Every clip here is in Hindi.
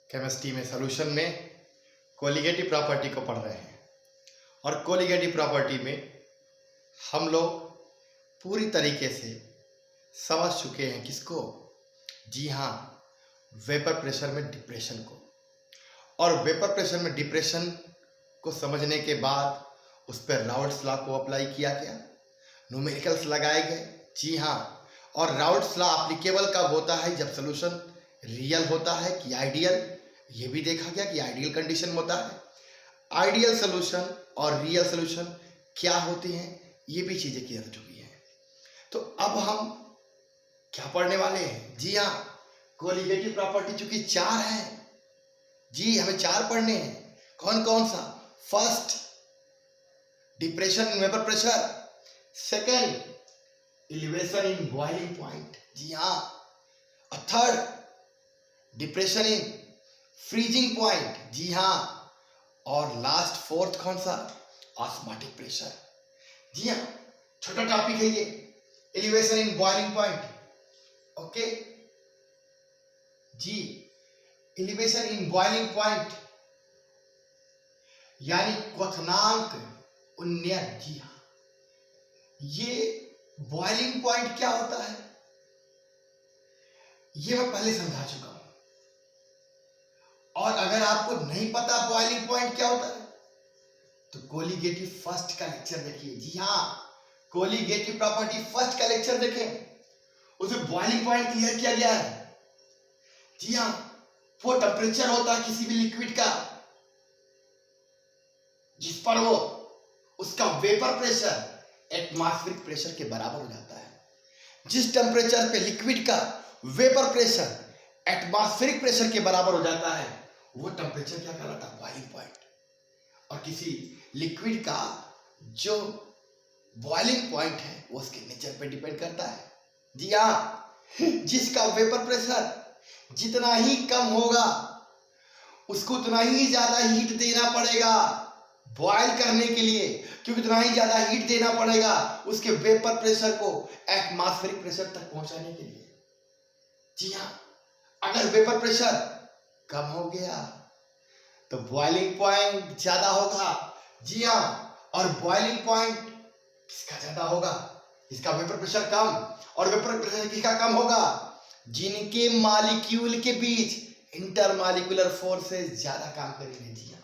केमिस्ट्री में सॉल्यूशन में कोलिगेटिव प्रॉपर्टी को पढ़ रहे हैं। और कोलिगेटिव प्रॉपर्टी में हम लोग पूरी तरीके से समझ चुके हैं किसको? जी हाँ, वेपर प्रेशर में डिप्रेशन को। और वेपर प्रेशर में डिप्रेशन को समझने के बाद उस पर राउल्ट्स लॉ को अप्लाई किया गया, न्यूमेरिकल्स लगाए गए। जी हाँ, और राउल्ट्स लॉ एप्लीकेबल कब होता है? जब सोल्यूशन रियल होता है कि आइडियल। ये भी देखा गया कि आइडियल कंडीशन होता है। आइडियल सोल्यूशन और रियल सोल्यूशन क्या होते हैं, ये भी चीजें क्लियर हो चुकी हैं। तो अब हम क्या पढ़ने वाले हैं? जी हाँ, कोलिगेटिव प्रॉपर्टी चूंकि 4 है, जी हमें 4 पढ़ने हैं। कौन कौन सा? First, depression in vapour pressure. Second, elevation in boiling point. जी हाँ। और third, depression in freezing point. जी हाँ। और लास्ट फोर्थ कौन सा? Osmotic pressure. जी हाँ, छोटा टॉपिक है ये, elevation in boiling point. Okay जी, एलिवेशन इन बॉइलिंग पॉइंट यानी क्वथनांक उन्नयन। जी हाँ, ये बॉइलिंग पॉइंट क्या होता है ये मैं पहले समझा चुका हूं। और अगर आपको नहीं पता बॉइलिंग पॉइंट क्या होता है तो कोलिगेटिव फर्स्ट का लेक्चर देखिए। जी हाँ, कोलिगेटिव प्रॉपर्टी फर्स्ट का लेक्चर देखें, उसमें बॉइलिंग पॉइंट क्लियर किया गया है। जी हाँ, वो टेम्परेचर होता है किसी भी लिक्विड का जिस पर वो उसका वेपर प्रेशर एटमॉस्फेरिक प्रेशर के बराबर हो जाता है। जिस टेम्परेचर पे लिक्विड का वेपर प्रेशर एटमॉस्फेरिक प्रेशर के बराबर हो जाता है वो टेम्परेचर क्या कहलाता है? Boiling point. और किसी लिक्विड का जो बॉइलिंग पॉइंट है वो उसके नेचर पे डिपेंड करता है। जी हाँ, जिसका वेपर प्रेशर जितना ही कम होगा उसको उतना ही ज्यादा हीट देना पड़ेगा बॉयल करने के लिए, क्योंकि उतना ही ज्यादा हीट देना पड़ेगा उसके वेपर प्रेशर को एटमॉस्फेरिक प्रेशर तक पहुंचाने के लिए। जी हाँ, अगर वेपर प्रेशर कम हो गया तो बॉइलिंग पॉइंट ज्यादा होगा। जी हाँ, और बॉइलिंग पॉइंट किसका ज्यादा होगा? इसका वेपर प्रेशर कम। और वेपर प्रेशर किसका कम होगा? जिनके मॉलिक्यूल के बीच इंटरमॉलिक्यूलर फोर्सेस ज्यादा काम करेंगे। जी हाँ,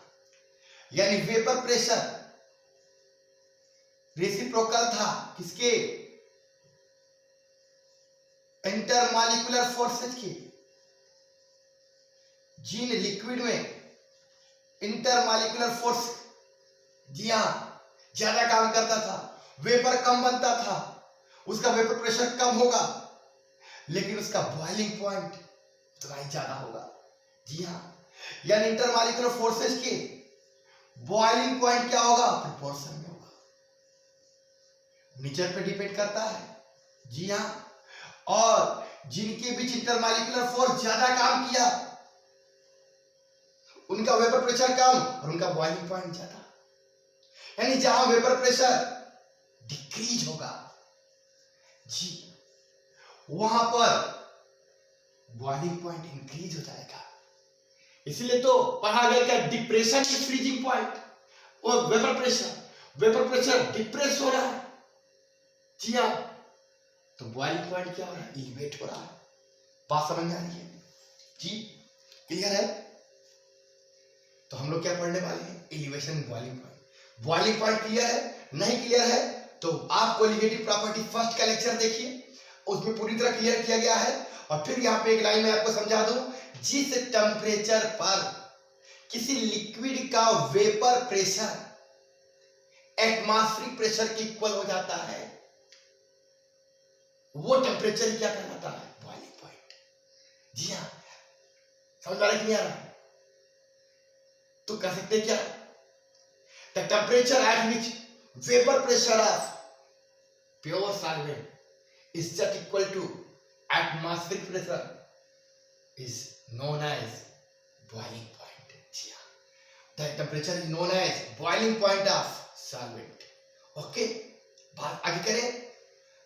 यानी वेपर प्रेशर रेसिप्रोकल था किसके? इंटरमॉलिक्यूलर फोर्सेस के। जिन लिक्विड में इंटरमॉलिक्यूलर फोर्स जी हाँ ज्यादा काम करता था, वेपर कम बनता था, उसका वेपर प्रेशर कम होगा लेकिन उसका बॉइलिंग पॉइंट उतना ही ज्यादा होगा। जी हाँ, यानी इंटरमॉलिक्यूलर फोर्सेस के बॉइलिंग पॉइंट क्या होगा? प्रोपोर्शन में होगा, नेचर पे डिपेंड करता है। जी हाँ, और जिनके बीच इंटरमॉलिक्यूलर फोर्स ज्यादा काम किया उनका वेपर प्रेशर कम और उनका बॉइलिंग पॉइंट ज्यादा। यानी जहां वेपर प्रेशर डिक्रीज होगा जी वहां पर बॉइलिंग पॉइंट इंक्रीज हो जाएगा। इसलिए तो पढ़ा गया क्या? डिप्रेशन की फ्रीजिंग पॉइंट और वेपर प्रेशर डिप्रेस हो रहा है। जी हाँ, तो बॉइलिंग पॉइंट क्या हो रहा है? एलिवेट हो रहा है। बात समझ में आ रही है? जी क्लियर है? तो हम लोग क्या पढ़ने वाले हैं? Elevation boiling point. Boiling point clear है? नहीं क्लियर है तो आप कोलिगेटिव प्रॉपर्टी फर्स्ट का लेक्चर देखिए, उसमें पूरी तरह क्लियर किया गया है। और फिर यहाँ पे एक लाइन में आपको समझा दूं, जिस टेम्परेचर पर किसी लिक्विड का वेपर प्रेशर एटमॉस्फेरिक प्रेशर के इक्वल हो जाता है वो टेम्परेचर क्या कहलाता है? Boiling point. जी हाँ, समझ आ रहा है? नहीं आ रहा? तो कह सकते क्या? The temperature at which vapour pressure of pure solvent is just equal to atmospheric pressure is known as boiling point. The temperature is known as boiling point of solvent. Okay, बात आगे करें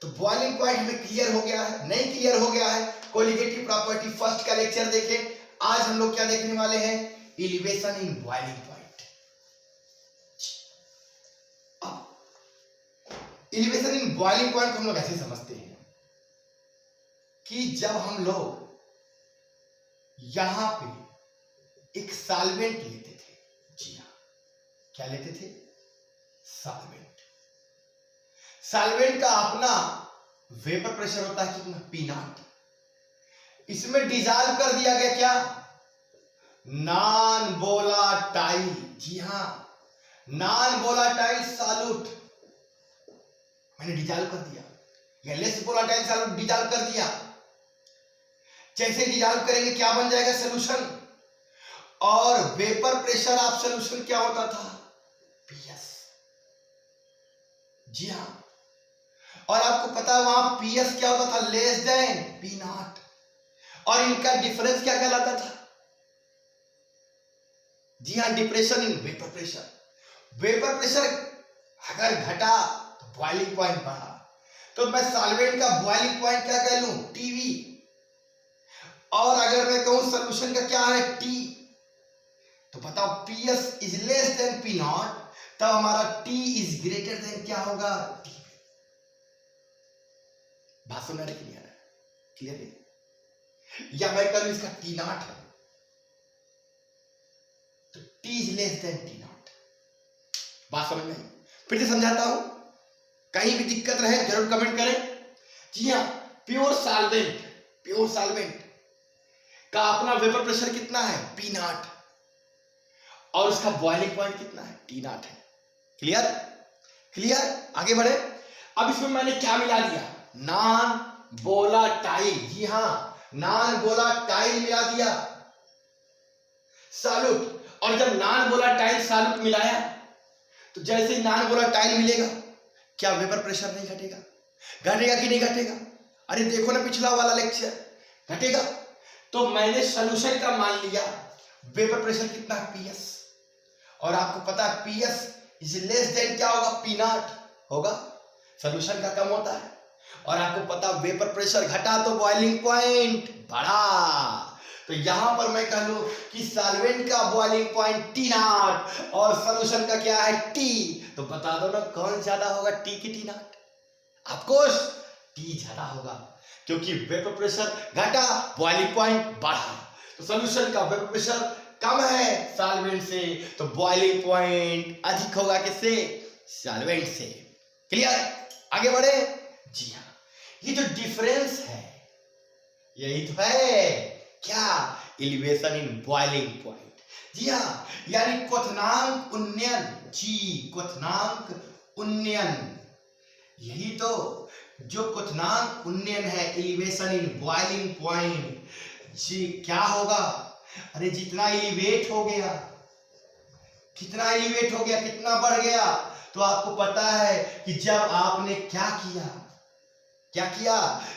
तो बॉइलिंग पॉइंट हमें क्लियर हो गया है? नहीं क्लियर हो गया है? कोलिगेटिव प्रॉपर्टी फर्स्ट का लेक्चर देखें, आज हम लोग क्या देखने वाले हैं, एलिवेशन इन बॉइलिंग पॉइंट। अब एलिवेशन इन बॉइलिंग पॉइंट को हम लोग ऐसे समझते हैं कि जब हम लोग यहां पे एक सॉल्वेंट लेते थे, जी हाँ, क्या लेते थे, सॉल्वेंट। सॉल्वेंट का अपना वेपर प्रेशर होता है कितना, P0। इसमें डिजॉल्व कर दिया गया क्या, नॉन वोलाटाइल, जी हां, नॉन वोलाटाइल सॉल्यूट मैंने डिजॉल्व कर दिया, या लेस वोलाटाइल सॉल्यूट डिजॉल्व कर दिया। जैसे डिजॉल्व करेंगे क्या बन जाएगा, सोल्यूशन। और वेपर प्रेशर ऑफ सोल्यूशन क्या होता था, PS, जी हां। और आपको पता है वहां PS क्या होता था, लेस देन P0। और इनका डिफरेंस क्या कहलाता था, जी हां, depression in vapour pressure. Vapour pressure अगर घटा तो बॉइलिंग पॉइंट बढ़ा। तो मैं सॉल्वेंट का बॉइलिंग पॉइंट क्या कह लूं, TV। और अगर मैं कहूं सॉल्यूशन का क्या है, T, तो बताओ PS is less than P0, तब हमारा T इज ग्रेटर देन क्या होगा, T। बात समझ रहे क्लियर है, क्लियर है। या मैं करूं इसका T0 है तो T is less than T0। बात समझ में आई, फिर से समझाता हूं, कहीं भी दिक्कत रहे जरूर कमेंट करें। जी हां, प्योर सॉल्वेंट का अपना वेपर प्रेशर कितना है, P0, और उसका बॉइलिंग पॉइंट कितना है, T0 है। क्लियर, क्लियर, आगे बढ़े। अब इसमें मैंने क्या मिला दिया, नॉन वोलाटाइल, जी हां, नॉन वोलाटाइल मिला दिया सॉल्यूट। और जब नॉन वोलाटाइल सॉल्यूट मिलाया तो जैसे ही नॉन वोलाटाइल मिलेगा, क्या वेपर प्रेशर नहीं घटेगा, घटेगा कि नहीं घटेगा, अरे देखो ना पिछला वाला लेक्चर, घटेगा। तो मैंने सॉल्यूशन का मान लिया वेपर प्रेशर कितना, PS। और आपको पता है PS इज लेस देन क्या होगा, P0 होगा, सॉल्यूशन का कम होता है। और आपको पता वेपर प्रेशर घटा तो बॉइलिंग पॉइंट बढ़ा। तो यहां पर मैं कह लूं कि सॉल्वेंट का बॉइलिंग पॉइंट T0 और सॉल्यूशन का क्या है, T। तो बता दो ना कौन ज्यादा होगा, T की T0? ऑफकोर्स T ज्यादा होगा, क्योंकि वेपर प्रेशर घटा, बॉइलिंग पॉइंट बढ़ा। तो सॉल्यूशन का वेपर प्रेशर कम है सॉल्वेंट से, तो बॉइलिंग पॉइंट अधिक होगा किससे, सॉल्वेंट से। क्लियर, आगे बढ़े। जी हाँ, ये जो डिफरेंस है यही तो है क्या, एलिवेशन इन बॉइलिंग पॉइंट। जी हाँ, यानी क्वथनांक उन्नयन, जी क्वथनांक उन्नयन, यही तो जो क्वथनांक उन्नयन है, एलिवेशन इन बॉइलिंग पॉइंट, जी क्या होगा, अरे जितना एलिवेट हो गया, कितना एलिवेट हो गया, कितना बढ़ गया, तो आपको पता है कि जब आपने क्या किया,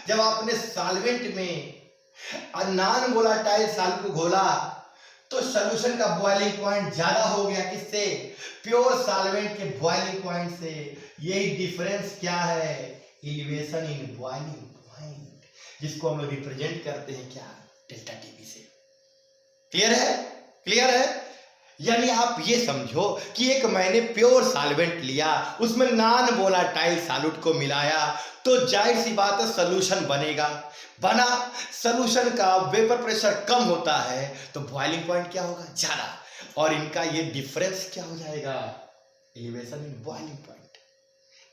जब आपने सॉल्वेंट में नॉन वोलाटाइल सॉल्यूट को घोला तो सॉल्यूशन का बॉइलिंग पॉइंट ज्यादा हो गया, किससे, प्योर सॉल्वेंट के बॉइलिंग पॉइंट से। यही डिफरेंस क्या है, एलिवेशन इन बॉइलिंग पॉइंट, जिसको हम लोग रिप्रेजेंट करते हैं क्या, डेल्टा टीवी से। क्लियर है, क्लियर है। यानी आप ये समझो कि एक मैंने प्योर सॉल्वेंट लिया, उसमें नॉन वोलाटाइल सॉल्यूट को मिलाया, तो जाहिर सी बात है सॉल्यूशन बनेगा, बना, सॉल्यूशन का वेपर प्रेशर कम होता है तो बॉइलिंग पॉइंट क्या होगा, ज्यादा। और इनका ये डिफरेंस क्या हो जाएगा, एलिवेशन इन बॉइलिंग पॉइंट।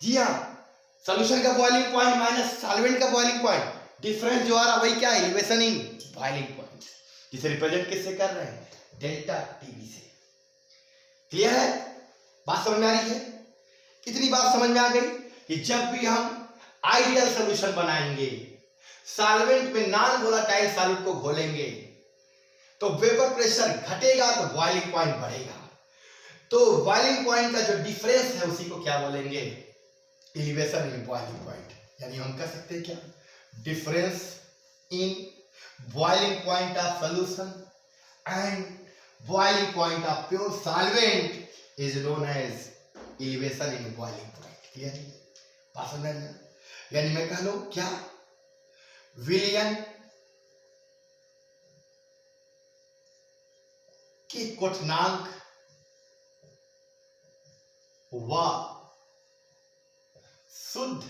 जी हाँ, सॉल्यूशन का बॉइलिंग पॉइंट माइनस सॉल्वेंट का बॉइलिंग पॉइंट, डिफरेंस जो आ रहा वही क्या, एलिवेशन इन बॉइलिंग पॉइंट, जिसे रिप्रेजेंट किससे कर रहे हैं, डेल्टा टीवी से। क्लियर है, बात समझ में आ रही है। इतनी बात समझ में आ गई कि जब भी हम आइडियल सॉल्यूशन बनाएंगे, सॉल्वेंट में नॉन वोलाटाइल सॉल्यूट को घोलेंगे, तो वेपर प्रेशर घटेगा तो बॉइलिंग पॉइंट बढ़ेगा। तो बॉइलिंग पॉइंट का जो डिफरेंस है उसी को क्या बोलेंगे, एलिवेशन इन बॉइलिंग पॉइंट। यानी हम कह सकते हैं क्या, difference in boiling point of solution and boiling point of pure solvent is known as elevation in boiling point। Clear है, बात समझ में। यानी मैं कह लूं क्या, विलियन के क्वथनांक व शुद्ध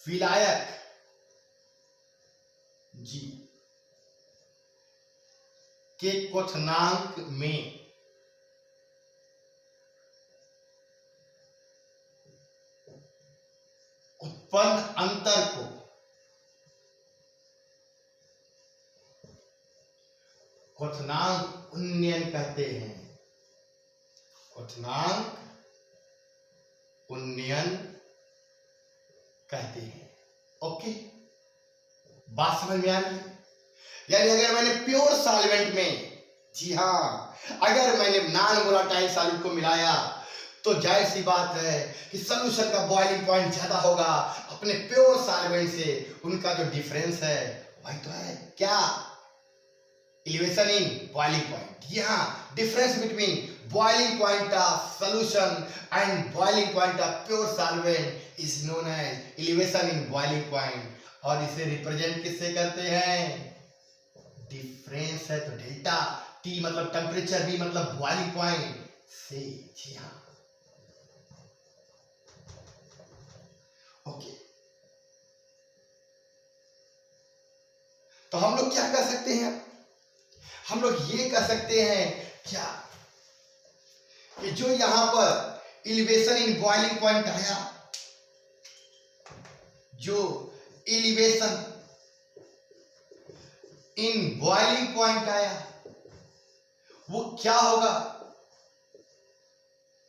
विलायक जी के क्वथनांक में उत्पन्न अंतर को क्वथनांक उन्नयन कहते हैं। क्वथनांक उन्नयन कहते हैं। ओके, बात समझ में आ रही है? यानी अगर मैंने प्योर सॉल्वेंट में, जी हाँ, अगर मैंने नॉन वोलेटाइल सॉल्यूट को मिलाया तो जाहिर सी बात है कि सॉल्यूशन का बॉइलिंग पॉइंट ज्यादा होगा अपने प्योर सॉल्वेंट से। उनका जो डिफरेंस है वही तो है क्या, एलिवेशन इन बॉइलिंग पॉइंट। यहाँ difference between boiling point of solution and boiling point of pure solvent is known as elevation in boiling point. और इसे रिप्रेजेंट किससे करते हैं, डिफरेंस है तो डेल्टा, टी मतलब टेम्परेचर, बी मतलब बॉइलिंग पॉइंट से। जी हाँ, ओके। तो हम लोग क्या कर सकते हैं, हम लोग ये कर सकते हैं क्या कि जो यहां पर एलिवेशन इन बॉइलिंग पॉइंट आया, जो एलिवेशन इन बॉइलिंग पॉइंट आया वो क्या होगा,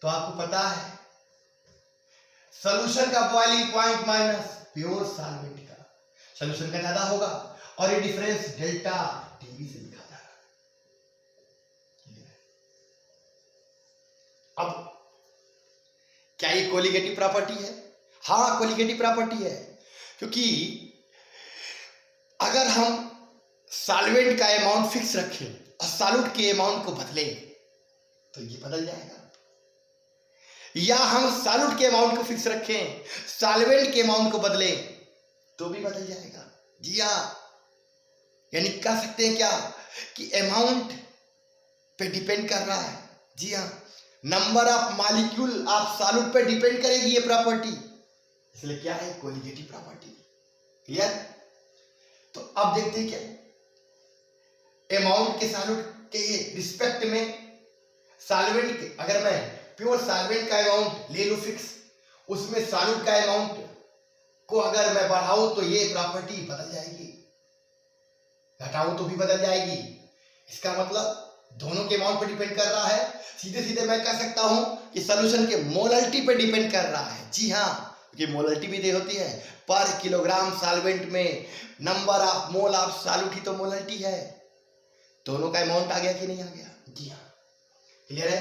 तो आपको पता है सॉल्यूशन का boiling point minus pure solvent का, सॉल्यूशन का ज्यादा होगा और ये डिफरेंस डेल्टा टीवी से लिखा था। अब क्या ये कोलिगेटिव प्रॉपर्टी है? हाँ, कोलिगेटिव प्रॉपर्टी है, क्योंकि अगर हम सॉल्वेंट का अमाउंट फिक्स रखें और सॉल्यूट के अमाउंट को बदले तो ये बदल जाएगा, या हम सॉल्यूट के अमाउंट को फिक्स रखें सॉल्वेंट के अमाउंट को बदले तो भी बदल जाएगा। जी हाँ, यानी कह सकते हैं क्या कि अमाउंट पे डिपेंड कर रहा है। जी हाँ, number of molecule of solute पे डिपेंड करेगी ये प्रॉपर्टी, इसलिए क्या है, कोलिगेटिव प्रॉपर्टी। क्लियर? तो अब देखते हैं क्या अमाउंट के सॉल्यूट के रिस्पेक्ट में सॉल्वेंट के, अगर मैं प्योर सॉल्वेंट का अमाउंट ले लूं फिक्स, उसमें सॉल्यूट का अमाउंट को अगर मैं बढ़ाऊं तो ये प्रॉपर्टी बदल जाएगी, घटाऊं तो भी बदल जाएगी। इसका मतलब दोनों के अमाउंट पर डिपेंड कर रहा है। सीधे सीधे मैं कह सकता हूं कि सॉल्यूशन के मोलरिटी पे डिपेंड कर रहा है। जी हाँ, क्योंकि मोलरिटी भी दे होती है, पर किलोग्राम सॉल्वेंट में number of mole of solute ही तो मोलरिटी है। दोनों का अमाउंट आ गया कि नहीं आ गया? जी हाँ, क्लियर है?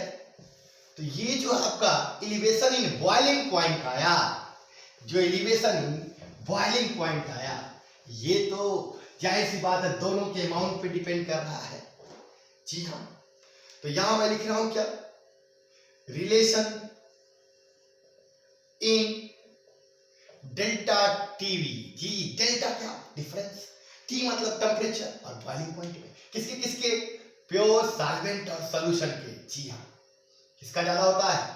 तो ये जो आपका एलिवेशन इन बॉइलिंग पॉइंट आया, जो एलिवेशन इन बॉइलिंग पॉइंट आया, ये तो जाहिर सी बात है दोनों के अमाउंट पे डिपेंड कर रहा है। जी हाँ, तो यहां मैं लिख रहा हूं क्या, रिलेशन इन डेल्टा टीवी। जी, डेल्टा क्या, डिफरेंस, टी मतलब टेम्परेचर और बॉइलिंग पॉइंट में किसके किसके, प्योर सॉल्वेंट और सॉल्यूशन के। जी हाँ, किसका ज्यादा होता है?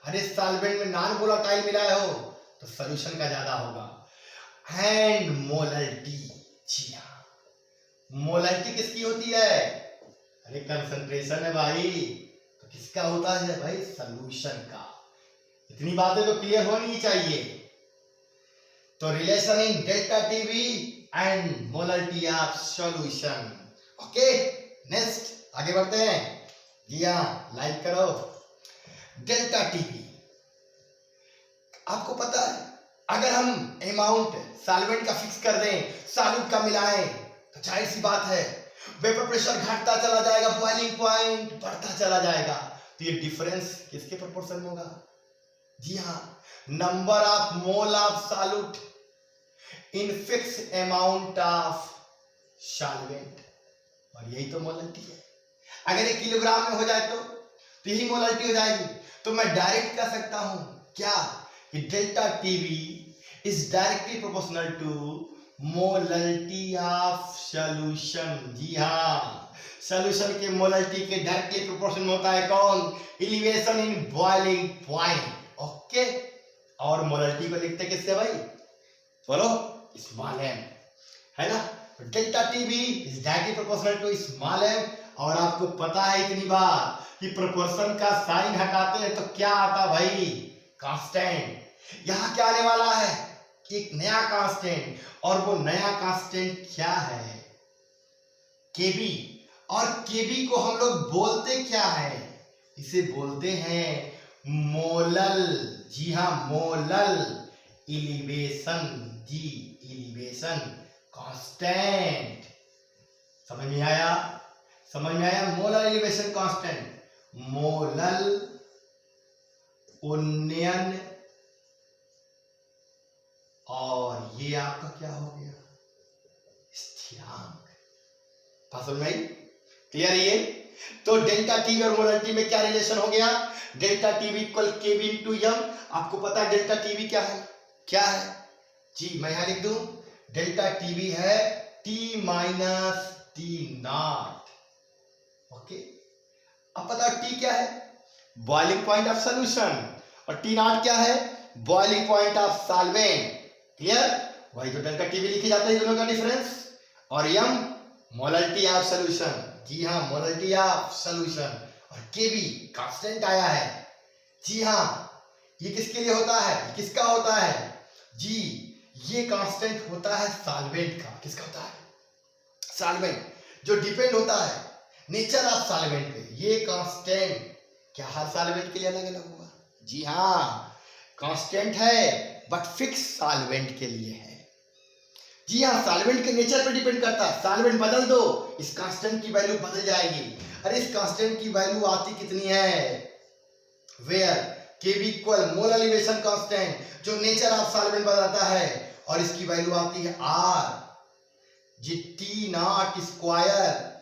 अरे सॉल्वेंट में नॉन वोलेटाइल मिलाया हो तो सॉल्यूशन का ज्यादा होगा। एंड मोलरिटी, जी हाँ, मोलरिटी किसकी होती है? अरे कंसंट्रेशन है भाई, तो किसका होता है भाई? सॉल्यूशन का। इतनी बातें तो क्लियर होनी चाहिए। तो relation in delta TV and molarity of solution. Okay, next आगे बढ़ते हैं। जी हाँ, लाइक करो। डेल्टा टीवी, आपको पता है अगर हम अमाउंट सॉल्वेंट का फिक्स कर दें, सॉल्यूट का मिलाएं, तो जाहिर सी बात है वेपर प्रेशर घटता चला जाएगा, बॉइलिंग पॉइंट बढ़ता चला जाएगा। तो ये डिफरेंस किसके प्रोपोर्शन में होगा? जी हाँ, number of mole of solute in fix amount of solvent, और यही तो मोलरिटी है। अगर 1 किलोग्राम में हो जाए तो यही मोलरिटी हो जाएगी। तो मैं डायरेक्ट कह सकता हूं क्या कि delta TV is directly proportional to molarity of solution. जी हाँ, सॉल्यूशन के मोलरिटी के डायरेक्टली प्रोपोर्शन में होता है कौन? Elevation in boiling point. Okay, और मोलरिटी को लिखते किससे भाई? बोलो, स्मॉल एम, है ना। Delta T B is directly proportional to small M. और आपको पता है इतनी बात कि प्रोपोर्शन का साइन हटाते हैं तो क्या आता भाई? कांस्टेंट। यहां क्या आने वाला है? एक नया कांस्टेंट, और वो नया कांस्टेंट क्या है? केबी। और केबी को हम लोग बोलते क्या है? इसे बोलते हैं मोलल। जी हाँ, मोलल एलिवेशन। जी, एलिवेशन कांस्टेंट। समझ में आया? समझ में आया? मोलल एलिवेशन कांस्टेंट, मोलल उन्नयन। और ये आपका क्या हो गया? स्थिरांक। समझ में आई? क्लियर? ये तो डेल्टा टी और मोलरिटी में क्या रिलेशन हो गया? डेल्टा टीवी इक्वल केबी इंटू एम। आपको पता है डेल्टा टीवी क्या है? क्या है जी? मैं यहां लिख दूं, डेल्टा टीवी है T minus T not. Okay, अब पता टी क्या है? Boiling point of solution. और टी नॉट क्या है? Boiling point of solvent. Clear? वही तो डेल्टा टीवी लिखे जाते हैं, दोनों का डिफरेंस। और एम मोलरिटी ऑफ सॉल्यूशन। जी हाँ, मोलरिटी ऑफ सॉल्यूशन। और केबी कांस्टेंट आया है। जी हाँ, ये किसके लिए होता है? किसका होता है? जी, ये कांस्टेंट होता है सॉल्वेंट का। किसका होता है? सॉल्वेंट, जो डिपेंड होता है नेचर ऑफ सॉल्वेंट पे। ये कांस्टेंट क्या हर सॉल्वेंट के लिए अलग अलग होगा? जी हाँ, कांस्टेंट है बट फिक्स सॉल्वेंट के लिए है। जी हाँ, सॉल्वेंट के नेचर पे डिपेंड करता है। सॉल्वेंट बदल दो, इस कांस्टेंट की वैल्यू बदल जाएगी। अरे इस कांस्टेंट की वैल्यू आती कितनी है? Where KB equal molar elevation constant, जो नेचर ऑफ सॉल्वेंट बताता है, और इसकी वैल्यू आती है R. G T not square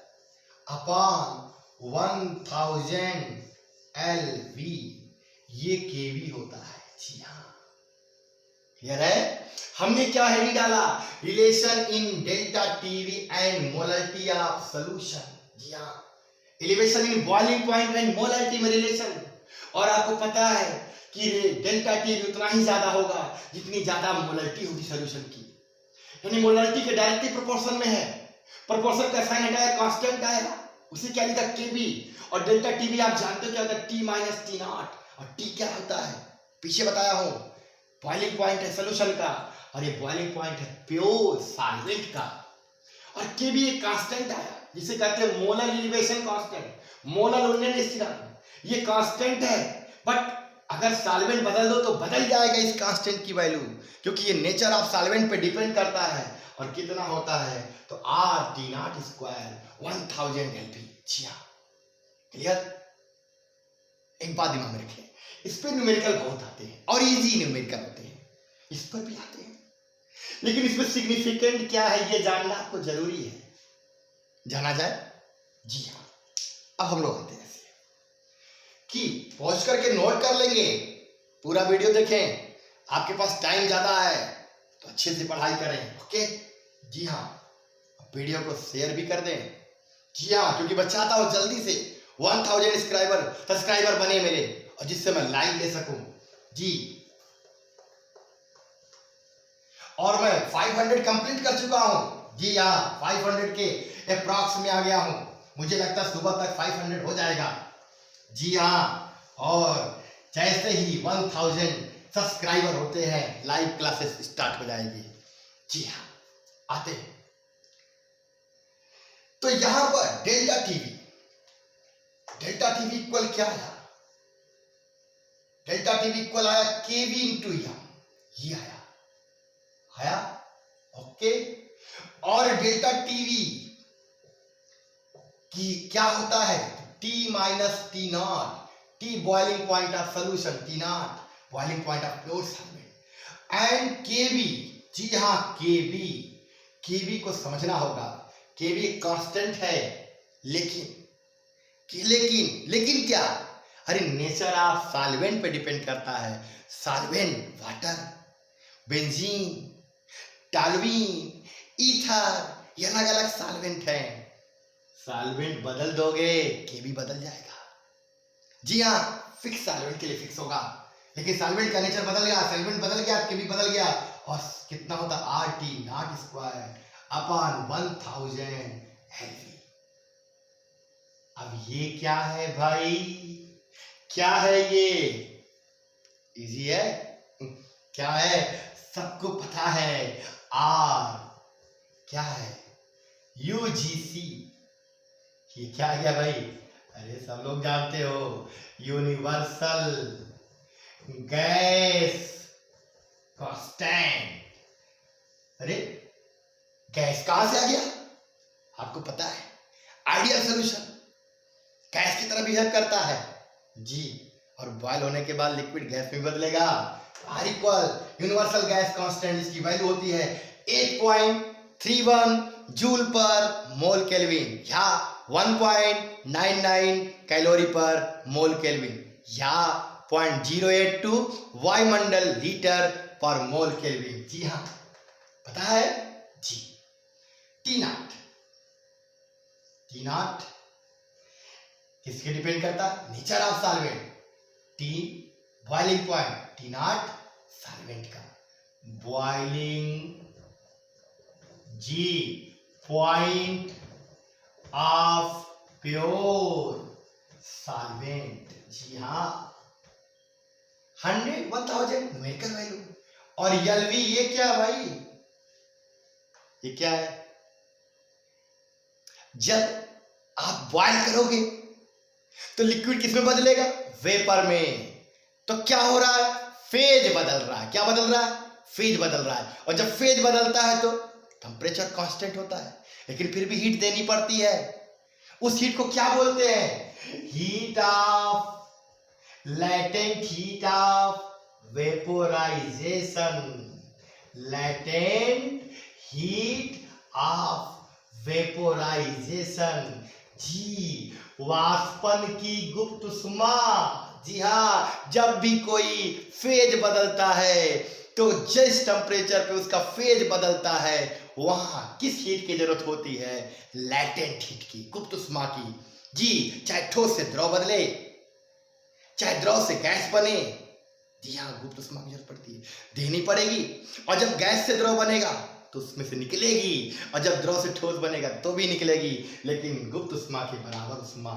upon 1000 LV, ये केवी होता है। जी हाँ, क्लियर है? हमने क्या हेडिंग डाला? Relation in delta TV and molarity of solution. जी हाँ, elevation in boiling point and molarity में रिलेशन। और आपको पता है कि डेल्टा टीवी उतना ही ज्यादा होगा जितनी ज्यादा मोलरिटी होगी सॉल्यूशन की, यानी मोलरिटी के डायरेक्टली प्रोपोर्शन में है। प्रोपोर्शन का साइन हटाया, कांस्टेंट आएगा, उसे क्या लिखा? केबी। और डेल्टा टीवी आप जानते हो क्या होता है? T minus T not. और टी क्या होता है? पीछे बताया हूं, बॉइलिंग पॉइंट है सॉल्यूशन का, और ये बॉइलिंग पॉइंट है प्योर सॉल्वेंट का। और केबी एक कांस्टेंट आया जिसे कहते हैं मोलर एलिवेशन कांस्टेंट, मोलर उन्नयन स्थिरांक। ये कांस्टेंट है, बट अगर सॉल्वेंट बदल दो तो बदल जाएगा इस कांस्टेंट की वैल्यू, क्योंकि ये नेचर ऑफ सॉल्वेंट पे डिपेंड करता है। और कितना होता है? तो are T not square 1000 LP। जी हाँ, क्लियर? एक बात दिमाग में रखें, इस पे न्यूमेरिकल बहुत आते हैं और इजी न्यूमेरिकल होते हैं, इस पर भी आते हैं, लेकिन इसमें सिग्निफिकेंट क्या है ये जानना आपको जरूरी है। जाना जाए? जी हाँ, अब हम लोग आते हैं कि पॉज करके नोट कर लेंगे, पूरा वीडियो देखें। आपके पास टाइम ज्यादा है तो अच्छे से पढ़ाई करें। ओके? जी हाँ, वीडियो को शेयर भी कर दें। जी हाँ, क्योंकि मैं चाहता हूं जल्दी से 1000 सब्सक्राइबर बने मेरे, और जिससे मैं लाइव ले सकूं। जी, और मैं 500 कंप्लीट कर चुका हूं। जी हाँ, 500 के अप्रॉक्स में आ गया हूं। मुझे लगता है सुबह तक 500 हो जाएगा। जी हाँ, और जैसे ही 1000 सब्सक्राइबर होते हैं लाइव क्लासेस स्टार्ट हो जाएगी। जी हाँ, आते हैं। तो यहां पर डेल्टा टीवी इक्वल क्या आया? डेल्टा टीवी इक्वल आया केवी इंटू एम। ये आया। ओके? और डेल्टा टीवी की क्या होता है? T minus T naught, T boiling point of solution, T naught boiling point of pure solvent, and KB. जी हाँ, केबी को समझना होगा। केबी कांस्टेंट है, लेकिन क्या? अरे नेचर ऑफ सॉल्वेंट पे डिपेंड करता है। Solvent water, benzene, toluene, ether, ये अलग अलग सॉल्वेंट हैं। सॉल्वेंट बदल दोगे के भी बदल जाएगा। जी हाँ, फिक्स सॉल्वेंट के लिए फिक्स होगा, लेकिन सॉल्वेंट का नेचर बदल गया, सॉल्वेंट बदल गया, के भी बदल गया, और कितना होता RT not square upon 1000 LV। अब ये क्या है भाई, क्या है ये? इजी है, क्या है? सबको पता है। R क्या है? UGC। ये क्या गया भाई? अरे सब लोग जानते हो, यूनिवर्सल गैस कांस्टेंट। अरे गैस कहां से आ गया? आपको पता है, आइडियल सॉल्यूशन गैस की तरह बिहेव करता है जी, और बॉयल होने के बाद लिक्विड गैस में बदलेगा। R equal universal gas constant, इसकी वैल्यू होती है 8.31 जूल पर मोल केल्विन, या 1.99 कैलोरी पर मोल केल्विन, या 0.082 वायुमंडल लीटर पर मोल केल्विन। जी हाँ, पता है जी। T नॉट किसके डिपेंड करता है? Nature of solvent. T boiling point, T naught solvent का boiling, G point of pure solvent. जी हाँ, 100 1000 न्यूमेरिकल वैल्यू, और LV ये क्या भाई? ये क्या है? जब आप बॉयल करोगे तो लिक्विड किस में बदलेगा? वेपर में। तो क्या हो रहा है? फेज बदल रहा है। क्या बदल रहा है? फेज बदल रहा है। और जब फेज बदलता है तो टेम्परेचर कांस्टेंट होता है, लेकिन फिर भी हीट देनी पड़ती है। उस हीट को क्या बोलते हैं? Heat of, latent heat of vaporisation. Latent heat of vaporisation. जी, वाष्पन की गुप्त उष्मा। जी हाँ, जब भी कोई फेज बदलता है तो जिस टेम्परेचर पे उसका फेज बदलता है वहां किस हीट की जरूरत होती है? लैटेंट हीट की, गुप्त उष्मा की। जी, चाहे ठोस से द्रव बदले, चाहे द्रव से गैस बने, जी हाँ, गुप्त उष्मा की जरूरत पड़ती है, देनी पड़ेगी। और जब गैस से द्रव बनेगा तो उसमें से निकलेगी, और जब द्रव से ठोस बनेगा तो भी निकलेगी, लेकिन गुप्त उष्मा के बराबर उष्मा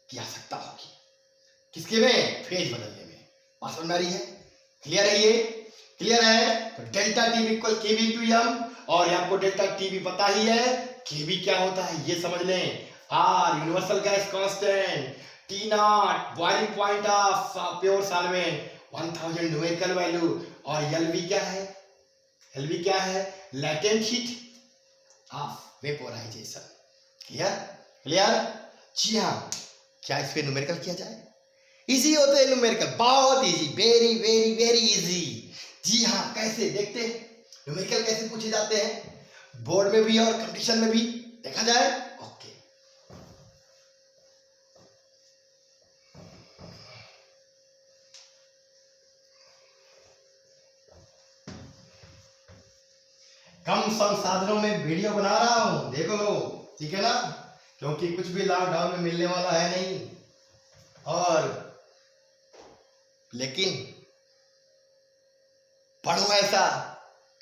की आवश्यकता होगी। किसके में? फेज बदलने में। बात समझ में आ रही है? क्लियर है? ये क्लियर है? तो डेल्टा टी इक्वल के बी इंटू एम, और आपको डेल्टा टी भी पता ही है, के बी क्या होता है ये समझ लें। R universal gas constant, T naught boiling point of pure solvent 1000 numerical value, और एलवी क्या है? एलवी क्या है? Latent heat of vaporisation. Clear? Clear? जी हाँ, क्या इस पे न्यूमेरिकल किया जाए? इजी होते हैं न्यूमेरिकल, बहुत easy, very very very easy. जी हाँ, कैसे देखते हैं न्यूमेरिकल कैसे पूछे जाते हैं, बोर्ड में भी और कंपटीशन में भी देखा जाए। ओके, कम संसाधनों में वीडियो बना रहा हूं, देखो लो, ठीक है ना, क्योंकि कुछ भी लॉकडाउन में मिलने वाला है नहीं, और लेकिन पढ़ो ऐसा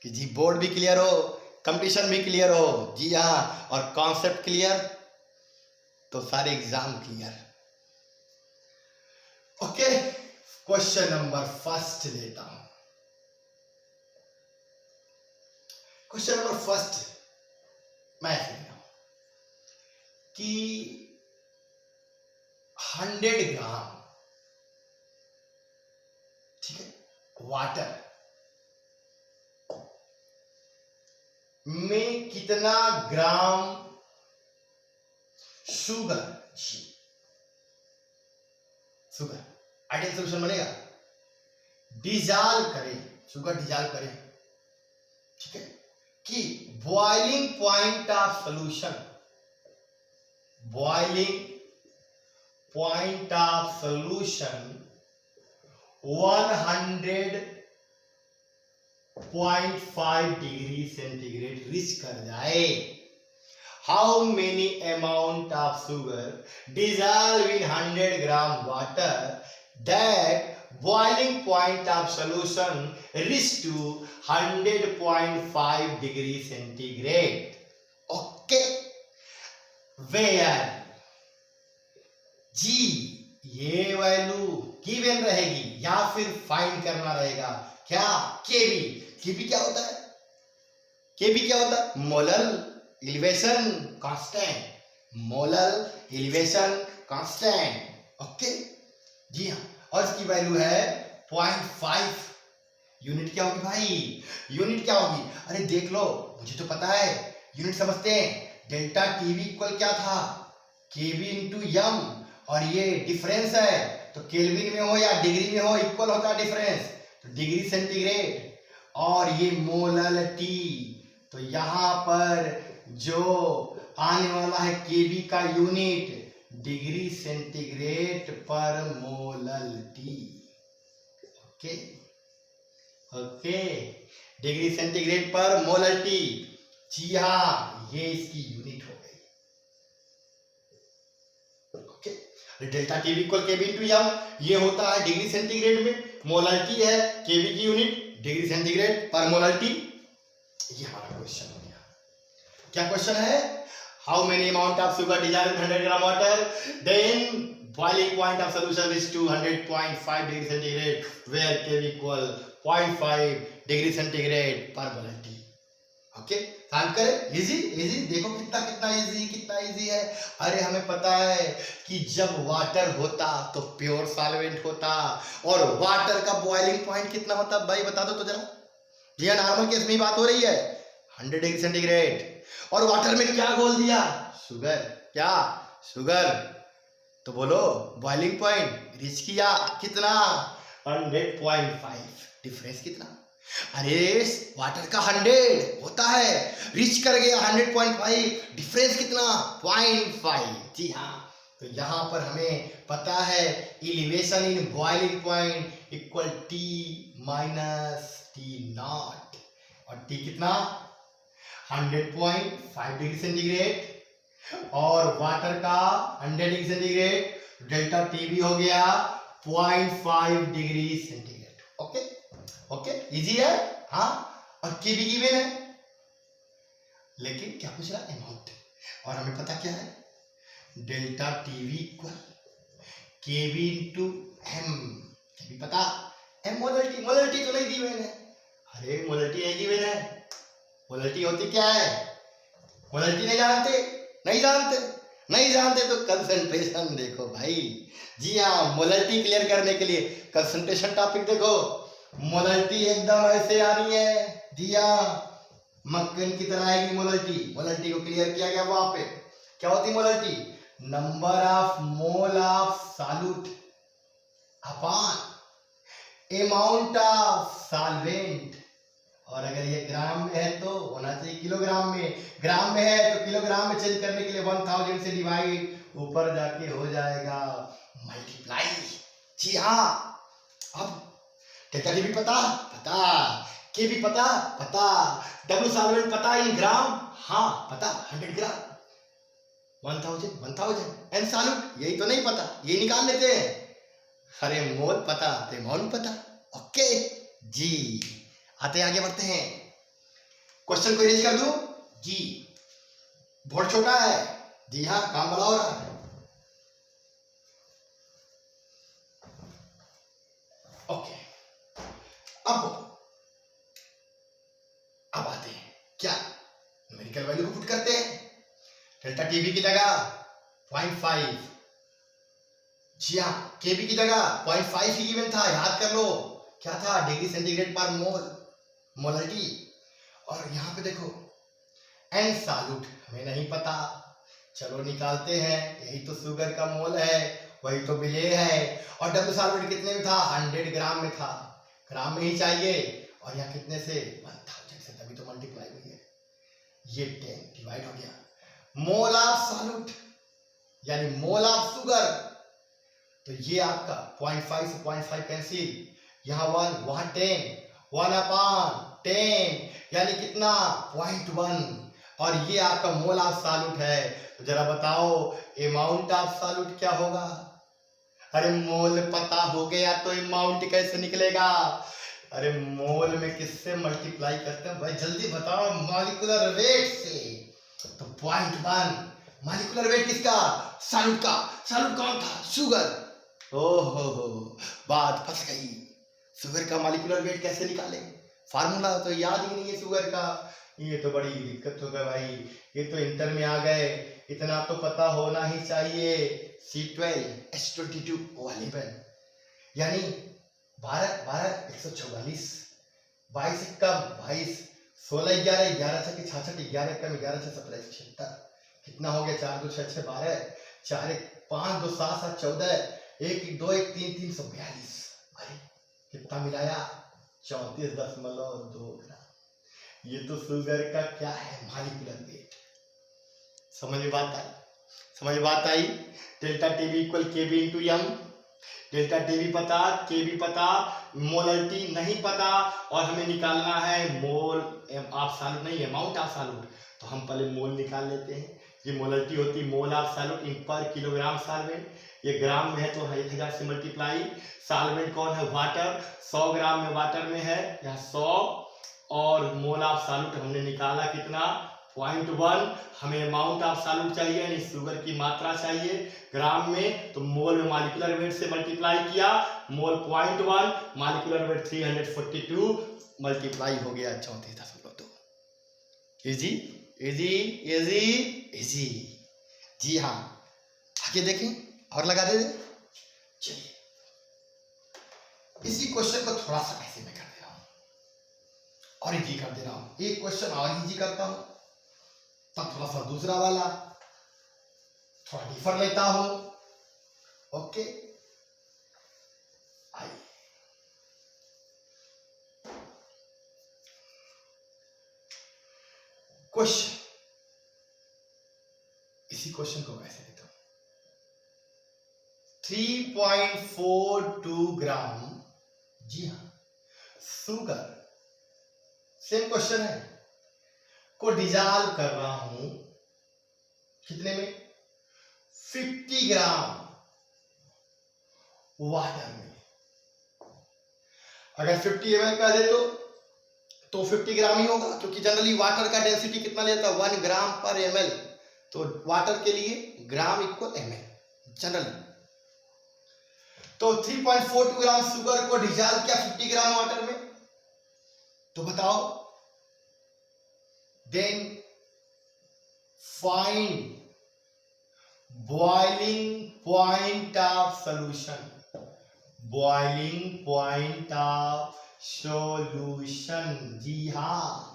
कि जी बोर्ड भी क्लियर हो, कंपटीशन भी क्लियर हो। जी हाँ, और कॉन्सेप्ट क्लियर तो सारे exam clear. Okay, question number first लेता हूं। क्वेश्चन नंबर फर्स्ट मैं लिख रहा हूं कि 100 ग्राम, ठीक है, वाटर में कितना gram sugar, sugar ideal solution बनेगा, डिजॉल्व करें, शुगर डिजॉल्व करें, ठीक है, कि boiling point of solution, boiling point of solution 100 0.5 degree centigrade reach कर जाए। How many amount of sugar dissolve in 100 gram water that boiling point of solution reach to 100.5 degree centigrade. Okay, where जी ये वैल्यू गिवन रहेगी या फिर फाइंड करना रहेगा क्या? केबी। केबी क्या होता है? केबी क्या होता है? Molar elevation constant. Molar elevation constant. Okay जी हाँ, और इसकी वैल्यू है 0.5। यूनिट क्या होगी भाई? यूनिट क्या होगी? अरे देख लो, मुझे तो पता है, यूनिट समझते हैं। डेल्टा टीवी इक्वल क्या था? केवी इंटू यम, और ये डिफरेंस है तो केल्विन में हो या डिग्री में हो इक्वल होता है डिफरेंस, तो डिग्री सेंटीग्रेड। और ये मोलर टी, तो यहां पर जो आने वाला है केवी का यूनिट डिग्री सेंटीग्रेड पर molar T. Okay okay, degree centigrade पर मोलर टी। जी हाँ, ये इसकी यूनिट हो गई। ओके, डेल्टा टीवी इक्वल केवी इंटू यम, ये होता है डिग्री सेंटीग्रेड में। मोलर टी है केवी की यूनिट डिग्री सेंटीग्रेड पर मोलर टी। ये हमारा क्वेश्चन हो गया। क्या क्वेश्चन है? How many amount of sugar dissolved in 100 gram water, then boiling point of solution is to 100.5 degree centigrade, where K equal 0.5 degree centigrade per molar T. Okay, काम करें। इजी इजी, देखो कितना कितना इजी, कितना इजी है। अरे हमें पता है कि जब वाटर होता तो प्योर सॉल्वेंट होता, और वाटर का बॉइलिंग पॉइंट कितना होता भाई बता दो तो जरा। जी हाँ, नॉर्मल केस में बात हो रही है 100 डिग्री सेंटीग्रेड, और वाटर में क्या घोल दिया? शुगर। क्या? शुगर। तो बोलो बॉइलिंग पॉइंट रीच किया कितना? 100.5। डिफरेंस कितना? अरे वाटर का 100 होता है, रीच कर गया 100.5, डिफरेंस कितना? 0.5। जी हाँ, तो यहां पर हमें पता है elevation in boiling point equal T minus T not, और टी कितना? 100.5 डिग्री सेंटीग्रेड, और वाटर का 100 डिग्री सेंटीग्रेड, डेल्टा टीवी हो गया 0.5 degree centigrade. Okay okay, easy है। हाँ, और केवी गिवन है, लेकिन क्या पूछ रहा है? अमाउंट। और हमें पता क्या है? डेल्टा टीवी इक्वल केवी इंटू एम। केवी पता, एम मोलरिटी। मोलरिटी तो नहीं दी मैंने। अरे मोलरिटी नहीं गिवन है। मोलरिटी होती क्या है? मोलरिटी नहीं जानते? नहीं जानते? नहीं जानते तो कंसंट्रेशन देखो भाई। जी हाँ, मोलरिटी क्लियर करने के लिए कंसंट्रेशन टॉपिक देखो। मोलरिटी एकदम ऐसे आनी है। जी हाँ, मक्खन की तरह आएगी मोलरिटी। मोलरिटी को क्लियर किया गया वहां पे। क्या होती molarity? Number of mole of solute upon amount of solvent. और अगर ये ग्राम में है तो होना चाहिए किलोग्राम में, ग्राम में है तो किलोग्राम में चेंज करने के लिए 1000 से डिवाइड, ऊपर जाके हो जाएगा मल्टीप्लाई। जी हाँ, अब डेल्टा टी भी पता पता, के भी पता पता, डब्ल्यू सॉल्वेंट पता इन ग्राम, हाँ पता 100 ग्राम 1000 एन सॉल्यूट, यही तो नहीं पता, ये निकाल लेते हैं। अरे मोल पता तो अमाउंट पता। ओके जी, आते आगे बढ़ते हैं। क्वेश्चन को इरेज कर दूं जी, बहुत छोटा है। जी हाँ, काम बड़ा हो रहा है। ओके, अब आते हैं क्या, न्यूमेरिकल वैल्यू को पुट करते हैं। डेल्टा टीवी की जगह 0.5, जी हाँ, केबी की जगह 0.5 ही गिवन था, याद कर लो क्या था? डिग्री सेंटीग्रेड पर मोल, मोलरिटी। और यहाँ पे देखो एन सॉल्यूट हमें नहीं पता, चलो निकालते हैं। यही तो शुगर का मोल है, वही तो बिले है। और डब्ल्यू सॉल्वेंट कितने में था? 100 ग्राम में था, ग्राम में ही चाहिए। और यहाँ कितने से? 1000 से, तभी तो मल्टीप्लाई हुई है। ये 10 डिवाइड हो गया। मोल ऑफ सॉल्यूट यानी मोल ऑफ शुगर, तो ये आपका 0.5 से 0.5 कैंसिल, यहाँ 1 वहां 10, 1 अपान 10 यानी कितना 0.1 और ये आपका मोल ऑफ सॉल्यूट है। तो जरा बताओ अमाउंट ऑफ सॉल्यूट क्या होगा? अरे मोल पता हो गया तो अमाउंट कैसे निकलेगा? अरे मोल में किससे मल्टीप्लाई करते हैं भाई, जल्दी बताओ। मॉलिक्यूलर वेट से। तो 0.1 मॉलिक्यूलर वेट किसका? सॉल्यूट का। सॉल्यूट कौन था? शुगर। ओहो बात फंस गई। शुगर का मॉलिक्यूलर वेट कैसे निकाले? फार्मूला तो याद ही नहीं है शुगर का। ये तो बड़ी दिक्कत हो गई भाई, ये तो इंटर में आ गए, इतना तो पता होना ही चाहिए। C12H22O11 यानी 12 144 22 कम 22 16 11 11 6 66 11 कम 11 6 17 76 कितना हो गया? 4 2 6 6 12 4 1 5 2 7 7 14 1 2 1 3 342। अरे कितना मिलाया? 34.2 ग्राम। ये तो शुगर का क्या है? Molecular weight. समझ में बात आई? समझ बात आई? डेल्टा टीवी इक्वल केबी इंटू एम। डेल्टा टीवी पता, केबी पता, मोलरिटी नहीं पता और हमें निकालना है मोल ऑफ सॉल्यूट, नहीं अमाउंट ऑफ सॉल्यूट। तो हम पहले मोल निकाल लेते हैं। ये मोलरिटी होती है मोल of solute in per kilogram solvent. ये ग्राम में है तो 1000 से मल्टीप्लाई। सॉल्वेंट कौन है? वाटर। 100 ग्राम में वाटर में है यहाँ 100 और मोल ऑफ सॉल्यूट हमने निकाला कितना? 0.1। हमें अमाउंट ऑफ सॉल्यूट चाहिए यानी शुगर की मात्रा चाहिए ग्राम में, तो मोल में मॉलिक्यूलर वेट से मल्टीप्लाई किया। मोल 0.1 मॉलिक्यूलर वेट 342 मल्टीप्लाई हो गया 34.2। Easy easy easy easy. जी हाँ, आगे देखें और लगा दे। चलिए इसी क्वेश्चन को थोड़ा सा ऐसे में कर दे रहा हूं और इजी कर दे रहा हूं। एक क्वेश्चन और इजी करता हूं, तब थोड़ा सा दूसरा वाला थोड़ा डिफर लेता हूं। ओके आइए क्वेश्चन, इसी क्वेश्चन को वैसे देता हूं। 3.42 ग्राम, जी हाँ, शुगर, सेम क्वेश्चन है, को डिजॉल्व कर रहा हूं कितने में? 50 ग्राम वाटर में। अगर 50 ml का दे तो 50 ग्राम ही होगा, क्योंकि जनरली वाटर का डेंसिटी कितना लेता है? 1 ग्राम पर ml। तो वाटर के लिए ग्राम इक्वल ml जनरली। तो 3.42 ग्राम शुगर को डिजॉल्व किया 50 ग्राम वाटर में। तो बताओ then find boiling point of solution. Boiling point of solution, जी हाँ।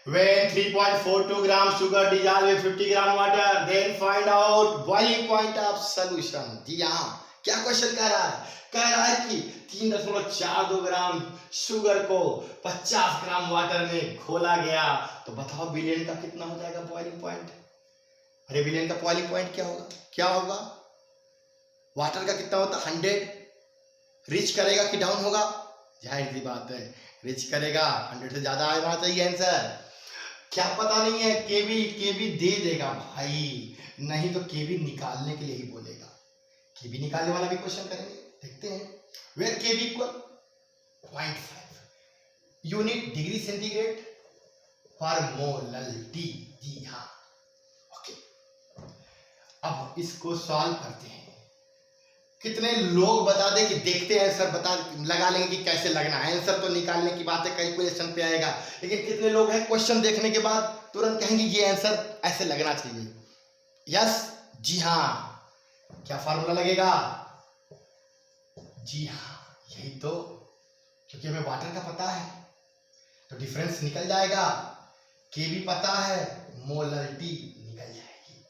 When 3.42 gram sugar dissolved with 50 gram water, then find out boiling point of solution। जी हाँ, क्या क्वेश्चन कह रहा है? कह रहा है कि 3.42 ग्राम शुगर को 50 ग्राम वाटर में घोला गया। तो बताओ बिलियन का कितना हो जाएगा बॉइलिंग पॉइंट? अरे बिलियन का बॉइलिंग पॉइंट क्या होगा? क्या होगा? वाटर का कितना होता? 100। रिच करेगा कि डाउन होगा? जाहिर सी बात है रिच करेगा, 100 से ज्यादा आना चाहिए आंसर। क्या पता नहीं है, केबी दे देगा भाई, नहीं तो केबी निकालने के लिए ही बोलेगा। केबी निकालने वाला भी क्वेश्चन करेंगे, देखते हैं। Where KB equal 0.5 unit degree centigrade पर मोलरिटी। जी हाँ, ओके। अब इसको सॉल्व करते हैं। कितने लोग बता दें कि देखते हैं आंसर, बता लगा लेंगे कि कैसे लगना है। आंसर तो निकालने की बात है, कैलकुलेशन पे आएगा, लेकिन कितने लोग हैं क्वेश्चन देखने के बाद तुरंत कहेंगे ये आंसर ऐसे लगना चाहिए? यस, जी हाँ। क्या फार्मूला लगेगा? जी हाँ, यही तो, क्योंकि हमें वाटर का पता है तो डिफरेंस निकल जाएगा। केबी पता है, मोलरिटी निकल जाएगी।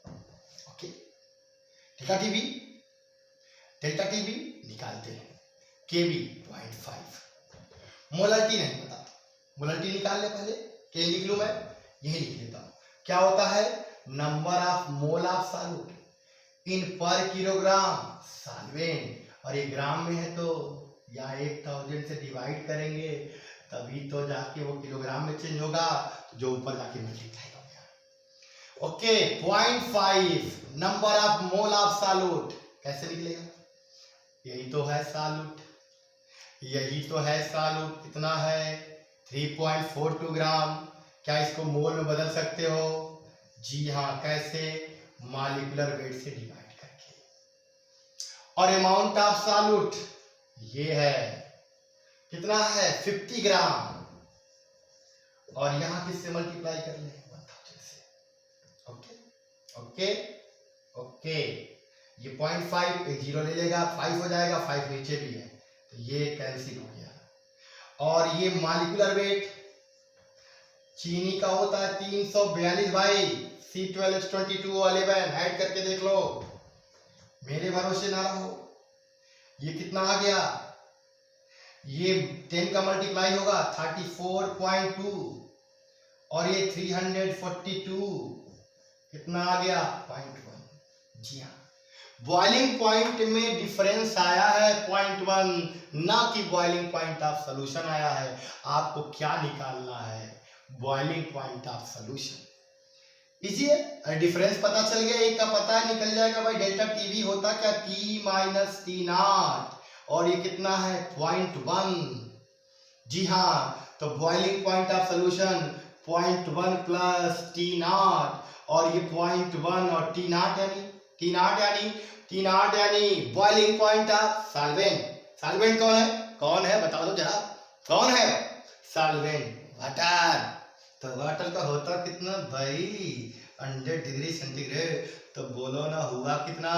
ओके, डेल्टा टीबी निकालते हैं। केबी 0.5, मोलरिटी नहीं पता, मोलरिटी निकाल ले पहले। के लिख लूं मैं? यही लिख लेता हूं। क्या होता है? Number of mole of solute in per kilogram solvent, और ये ग्राम में है तो यहाँ 1000 से डिवाइड करेंगे तभी तो जाके वो किलोग्राम में चेंज होगा, जो ऊपर जाके मल्टीप्लाई हो गया। Okay, 0.5 number of mole of solute कैसे निकलेगा? यही तो है सॉल्यूट, यही तो है सॉल्यूट। कितना है? 3.42 ग्राम। क्या इसको मोल में बदल सकते हो? जी हाँ। कैसे? मॉलिक्यूलर वेट से डिवाइड करके। और अमाउंट ऑफ सॉल्यूट ये है, कितना है? 50 ग्राम। और यहां किससे मल्टीप्लाई कर ले? 1000 से। Okay okay okay. ये 0.5 एक जीरो ले लेगा, 5 हो जाएगा, 5 नीचे भी है तो ये कैंसिल हो गया। और ये मॉलिक्यूलर वेट चीनी का होता है 342 भाई। C12H22 11 ऐड करके देख लो, मेरे भरोसे ना रहो। ये कितना आ गया? ये 10 का मल्टीप्लाई होगा 34.2 और ये 342 कितना आ गया? 0.1। जी हाँ, बॉइलिंग पॉइंट में डिफरेंस आया है 0.1, ना कि बॉइलिंग पॉइंट ऑफ सॉल्यूशन आया है। आपको क्या निकालना है? Boiling point of solution. इसी डिफरेंस पता चल गया, एक का पता निकल जाएगा भाई। डेल्टा टीवी होता क्या? T माइनस T0 और ये कितना है? 0.1। जी हाँ, तो boiling point of solution 0.1 plus T0 और ये 0.1 और T0 यानी boiling point of solvent. Solvent कौन है? कौन है बता दो जरा, कौन है? Solvent water. तो वाटर का होता कितना भाई? 100 डिग्री सेंटीग्रेड। तो बोलो ना, हुआ कितना?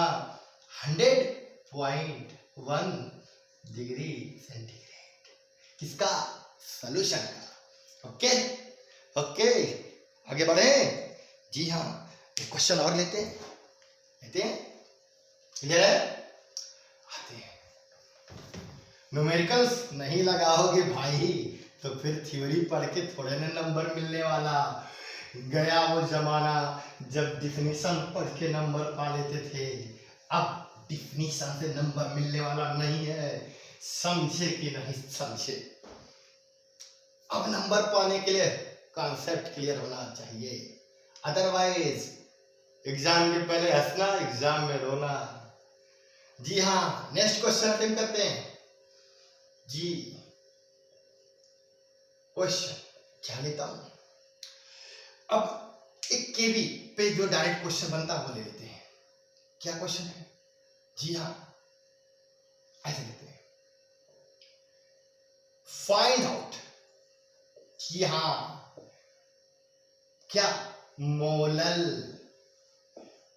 100.1 डिग्री सेंटीग्रेड। किसका? सॉल्यूशन का। ओके ओके, आगे बढ़े। जी हाँ, एक क्वेश्चन और लेते हैं। क्लियर है? आते हैं। न्यूमेरिकल्स नहीं लगाओगे भाई तो फिर थ्योरी पढ़ के थोड़े ना नंबर मिलने वाला। गया वो जमाना जब डिफिनीशन पढ़ के नंबर पा लेते थे, अब डिफिनीशन से नंबर मिलने वाला नहीं है। समझे कि नहीं समझे? अब नंबर पाने के लिए कॉन्सेप्ट क्लियर होना चाहिए, अदरवाइज एग्जाम के पहले हंसना, एग्जाम में रोना। जी हाँ, नेक्स्ट क्वेश्चन अटेम्प्ट करते हैं जी। क्वेश्चन क्या लेता हूं? अब एक केवी पे जो डायरेक्ट क्वेश्चन बनता है वो ले लेते हैं। क्या क्वेश्चन है? जी हाँ, ऐसे लेते हैं। फाइंड आउट कि हाँ क्या molal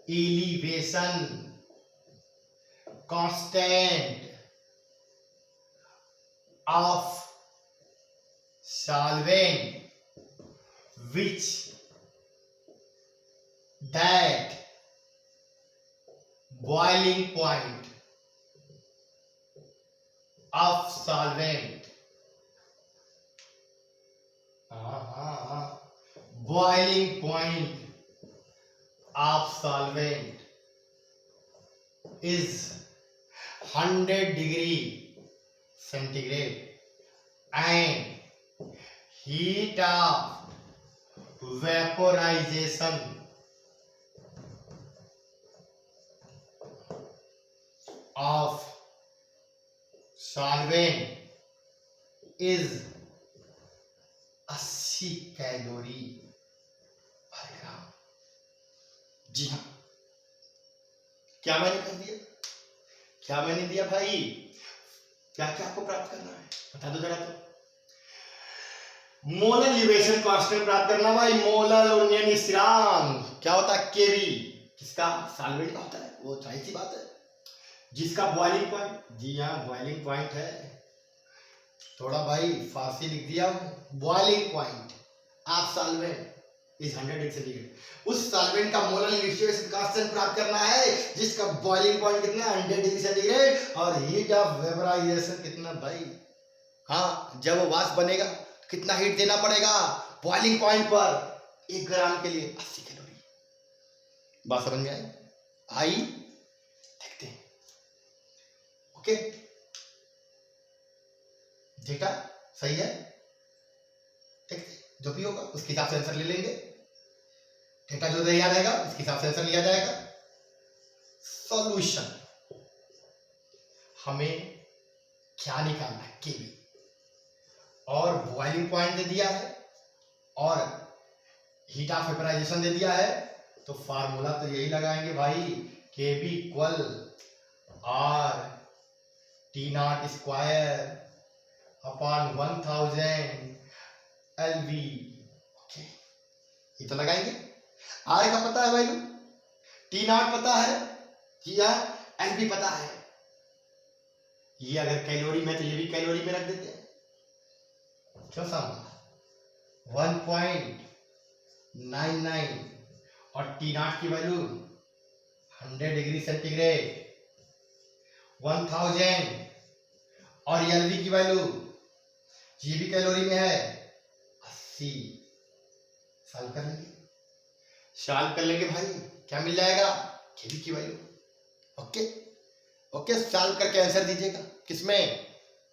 elevation constant of solvent which that boiling point of solvent boiling point of solvent is 100 degree centigrade and heat of vaporization of solvent is 80 calorie पर ग्राम। जी हाँ, क्या मैंने कर दिया? क्या मैंने दिया भाई? क्या क्या आपको प्राप्त करना है बता दो जरा। तो मोलर एलिवेशन कांस्टेंट प्राप्त करना भाई। मोलर उन्नयन स्थिरांक क्या होता है? केवी। किसका? सॉल्वेंट का होता है, वो सही सी बात है। जिसका बॉइलिंग पॉइंट, जी हाँ बॉइलिंग पॉइंट है, थोड़ा भाई फारसी लिख दिया। Boiling point of solvent is 100 degree centigrade. उस सॉल्वेंट का मोलर एलिवेशन कांस्टेंट प्राप्त करना है जिसका बॉइलिंग पॉइंट कितना? 100 डिग्री सेंटीग्रेड। और हीट ऑफ वेपराइजेशन कितना भाई? हाँ, जब वो वाष्प बनेगा कितना हीट देना पड़ेगा? बॉइलिंग पॉइंट पर 1 ग्राम के लिए 80 कैलोरी। बात समझ में आई? आई देखते हैं। ओके, डेटा सही है? जो भी होगा उसके हिसाब से आंसर ले लेंगे। थीटा जो दिया रहेगा उसके हिसाब से आंसर लिया जाएगा। सॉल्यूशन हमें क्या निकालना है, केबी, और बॉइलिंग पॉइंट दे दिया है और हीट ऑफ वेपराइजेशन दे दिया है। तो फार्मूला तो यही लगाएंगे भाई, KB equal R T not square upon 1000 LV. Okay, ये तो लगाएंगे। आर का पता है वैल्यू, टी नॉट पता है, जी हाँ, एलवी पता है। ये अगर कैलोरी में तो ये भी कैलोरी में रख देते हैं, क्यों समझा? 1.99 और टी नॉट की वैल्यू 100 डिग्री सेंटीग्रेड, 1000 और एलवी की वैल्यू ये भी कैलोरी में है 80। सॉल्व कर लेंगे, सॉल्व कर लेंगे भाई, क्या मिल जाएगा? केबी की वैल्यू। ओके ओके, सॉल्व करके आंसर दीजिएगा। किसमें?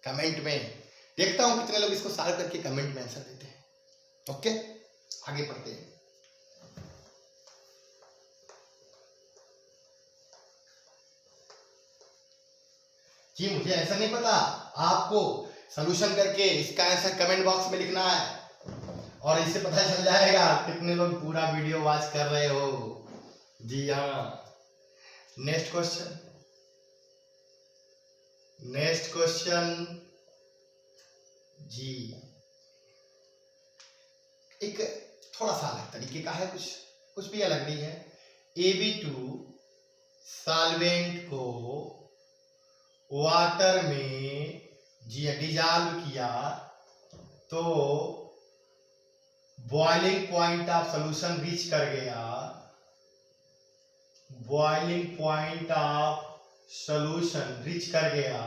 कमेंट में। देखता हूं कितने लोग इसको सॉल्व करके कमेंट में आंसर देते हैं। ओके, आगे पढ़ते हैं। जी मुझे आंसर नहीं पता, आपको सॉल्यूशन करके इसका आंसर कमेंट बॉक्स में लिखना है और इससे पता चल जाएगा कितने लोग पूरा वीडियो वॉच कर रहे हो। जी हाँ, नेक्स्ट क्वेश्चन जी, एक थोड़ा सा अलग तरीके का है, कुछ भी अलग नहीं है। Ab2 सॉल्वेंट को वाटर में डिजॉल्व किया तो boiling point of solution reach कर गया। Boiling point of solution reach कर गया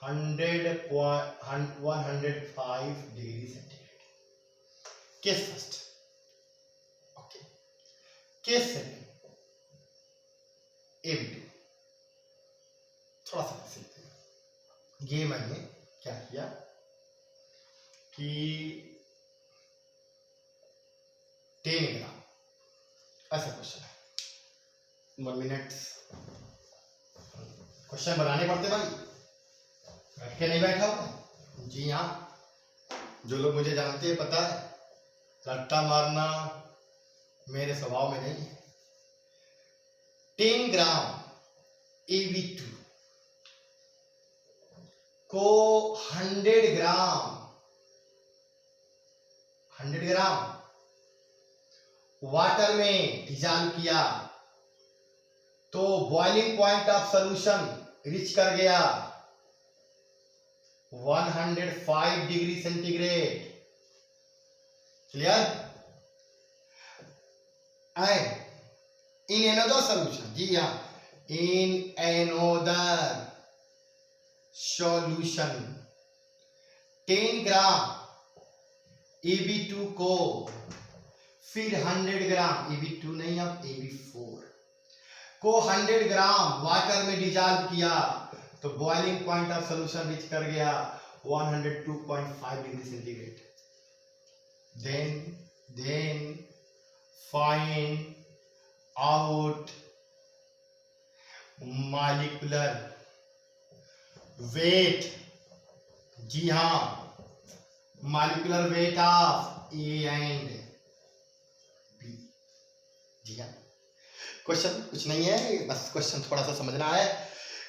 105 degree centigrade. Case first. Okay, case second, Ab2 थोड़ा सा सीखते हैं। ये मैंने क्या किया कि 10 ग्राम, ऐसा क्वेश्चन है, 1 मिनट क्वेश्चन बनाने पड़ते भाई, बैठ के नहीं बैठा हूं। जी हाँ, जो लोग मुझे जानते हैं पता है, रट्टा मारना मेरे स्वभाव में नहीं है। 10 ग्राम Ab2 को 100 ग्राम वाटर में डिजॉल्व किया तो boiling point of solution reach कर गया 105 degree centigrade. Clear? And in another solution, जी हाँ, in another solution 10 gram Ab2 को फिर 100 ग्राम, Ab2 नहीं अब Ab4 को 100 ग्राम वाटर में डिजॉल्व किया तो boiling point of solution reach कर गया 102.5 degree centigrade. Then find out molecular weight. जी हाँ, molecular weight of A and B। जी हाँ, क्वेश्चन कुछ नहीं है, बस क्वेश्चन थोड़ा सा समझना है,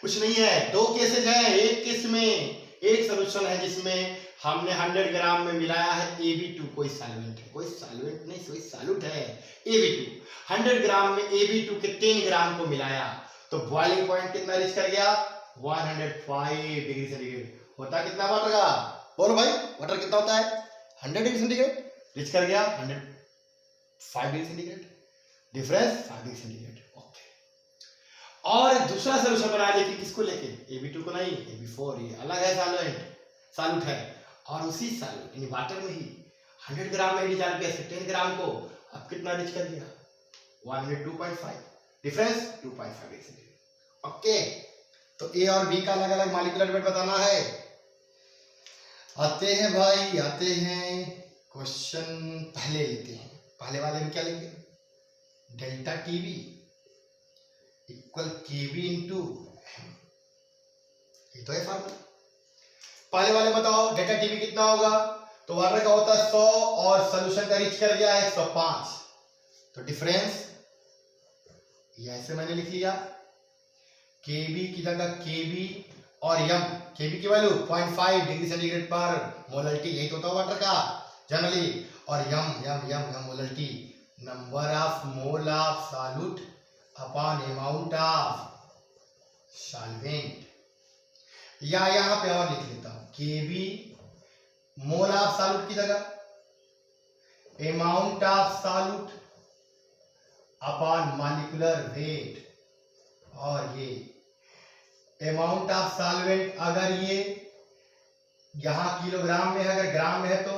कुछ नहीं है। 2 केसेस हैं। एक केस में एक सॉल्यूशन है जिसमें हमने 100 ग्राम में मिलाया है Ab2, कोई सॉल्वेंट है, कोई सॉल्वेंट नहीं, कोई सॉल्यूट है Ab2। 100 ग्राम में Ab2 के 10 ग्राम को मिलाया तो बॉइलिंग पॉइंट कितना रीच कर गया 105 डिग्री सेंटीग्रेड। होता कितना वाटर का? बोलो भाई, वाटर कितना होता है? 100 डिग्री सेंटीग्रेड। रीच कर गया 105 degree centigrade, difference 5 degree centigrade. Okay, और दूसरा सॉल्यूशन बना लेके, किसको लेके? Ab2 को नहीं, Ab4, ये अलग है सॉल्यूट है, और उसी सॉल्यूट यानी वाटर में ही 100 ग्राम में डिजॉल्व किया 10 ग्राम को, अब कितना रीच कर दिया 102.5, डिफरेंस 2.5 डिग्री सेंटीग्रेड। ओके, तो A और B का अलग अलग मॉलिक्यूलर वेट बताना है। आते हैं भाई, आते हैं क्वेश्चन पहले लेते हैं। पहले वाले में क्या लेंगे, डेल्टा टीवी इक्वल केवी इंटू एम, ये तो है फॉर्मूला। पहले वाले बताओ डेल्टा टीवी कितना होगा, तो वाटर का होता है 100 और सोल्यूशन का रिच कर गया है 105, तो डिफरेंस ये ऐसे मैंने लिख लिया, केबी की जगह केबी और यम, केबी की वैल्यू 0.5 डिग्री सेंटीग्रेड पर मोलरिटी, यही तो होता है वाटर का जनरली, और M M M M molarity, number of mole of solute upon amount of solvent. या यहां पे और लिख लेता हूं, केबी मोल ऑफ सॉल्यूट की जगह amount of solute upon molecular wait, और ये अमाउंट ऑफ सॉल्वेंट अगर ये यहां किलोग्राम में है, अगर ग्राम में है तो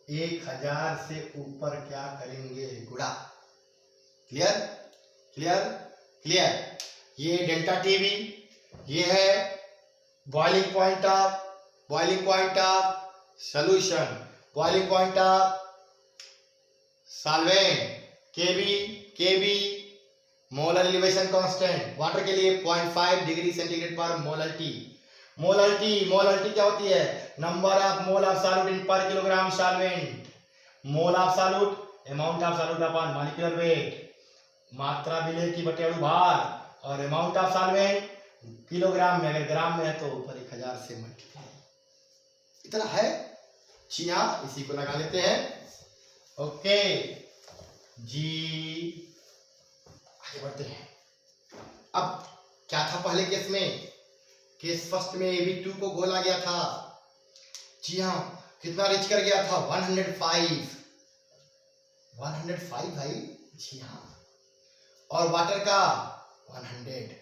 1000 से ऊपर क्या करेंगे, गुणा। Clear clear clear. ये डेल्टा टीवी, ये है boiling point of solution, boiling point of solvent, KB molar elevation constant, water के लिए 0.5 डिग्री सेंटीग्रेड पर मोलरिटी। मोलरिटी क्या होती है, number of mole of solute in per kilogram solvent, mole of solute amount of solute upon molecular weight, मात्रा विलेय की बटे अणुभार, और अमाउंट ऑफ सॉल्वेंट किलोग्राम में, अगर ग्राम में है तो ऊपर 1000 से मल्टीप्लाई, इतना है। जी हाँ, इसी को लगा लेते हैं। ओके जी, आगे बढ़ते हैं। अब क्या था पहले केस में, केस फर्स्ट में AB2 को घोला गया था। जी हाँ, कितना रिच कर गया था, 105 भाई। जी हाँ, और वाटर का 100,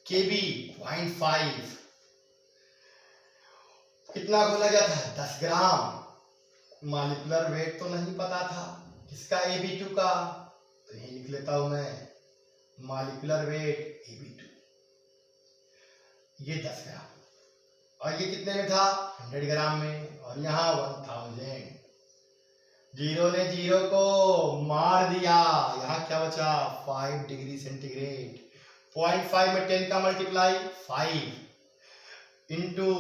केबी 0.5, कितना घोला गया था, 10 ग्राम। मॉलिक्यूलर वेट तो नहीं पता था किसका, AB2 का, तो यही लिख लेता हूं मैं, मॉलिक्यूलर वेट AB2, ये 10 ग्राम, और ये कितने में था, 100 ग्राम में, और यहाँ 1000। जीरो ने जीरो को मार दिया, यहाँ क्या बचा, 5 डिग्री सेंटीग्रेड। 0.5 में 10 का multiply 5 into